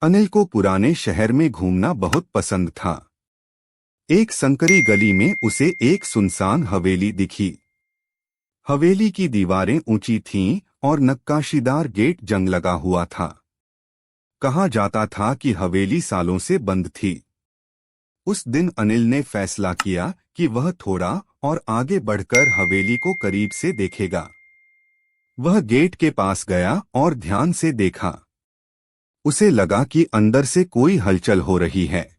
अनिल को पुराने शहर में घूमना बहुत पसंद था। एक संकरी गली में उसे एक सुनसान हवेली दिखी। हवेली की दीवारें ऊंची थीं और नक्काशीदार गेट जंग लगा हुआ था। कहा जाता था कि हवेली सालों से बंद थी। उस दिन अनिल ने फैसला किया कि वह थोड़ा और आगे बढ़कर हवेली को करीब से देखेगा। वह गेट के पास गया और ध्यान से देखा। उसे लगा कि अंदर से कोई हलचल हो रही है।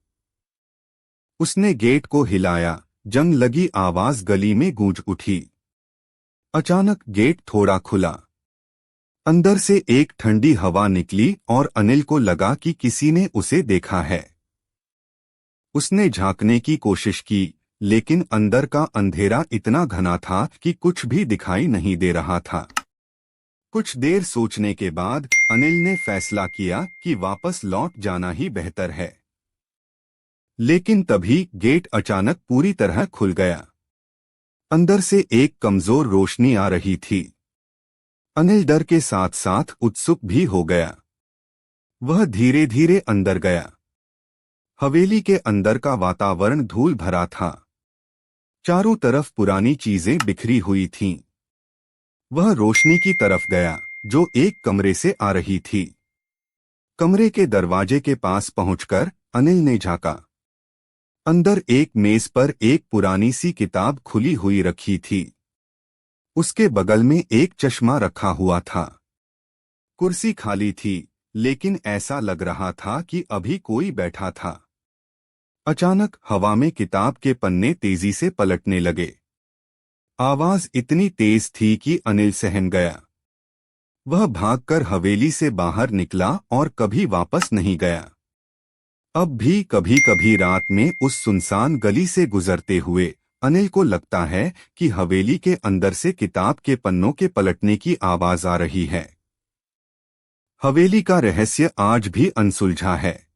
उसने गेट को हिलाया। जंग लगी आवाज गली में गूंज उठी। अचानक गेट थोड़ा खुला। अंदर से एक ठंडी हवा निकली और अनिल को लगा कि किसी ने उसे देखा है। उसने झांकने की कोशिश की, लेकिन अंदर का अंधेरा इतना घना था कि कुछ भी दिखाई नहीं दे रहा था। कुछ देर सोचने के बाद अनिल ने फैसला किया कि वापस लौट जाना ही बेहतर है। लेकिन तभी गेट अचानक पूरी तरह खुल गया। अंदर से एक कमजोर रोशनी आ रही थी। अनिल डर के साथ साथ उत्सुक भी हो गया। वह धीरे धीरे अंदर गया। हवेली के अंदर का वातावरण धूल भरा था। चारों तरफ पुरानी चीजें बिखरी हुई थीं। वह रोशनी की तरफ गया जो एक कमरे से आ रही थी। कमरे के दरवाजे के पास पहुंचकर अनिल ने झांका। अंदर एक मेज पर एक पुरानी सी किताब खुली हुई रखी थी। उसके बगल में एक चश्मा रखा हुआ था। कुर्सी खाली थी, लेकिन ऐसा लग रहा था कि अभी कोई बैठा था। अचानक हवा में किताब के पन्ने तेजी से पलटने लगे। आवाज इतनी तेज थी कि अनिल सहम गया। वह भागकर हवेली से बाहर निकला और कभी वापस नहीं गया। अब भी कभी कभी रात में उस सुनसान गली से गुजरते हुए अनिल को लगता है कि हवेली के अंदर से किताब के पन्नों के पलटने की आवाज आ रही है। हवेली का रहस्य आज भी अनसुलझा है।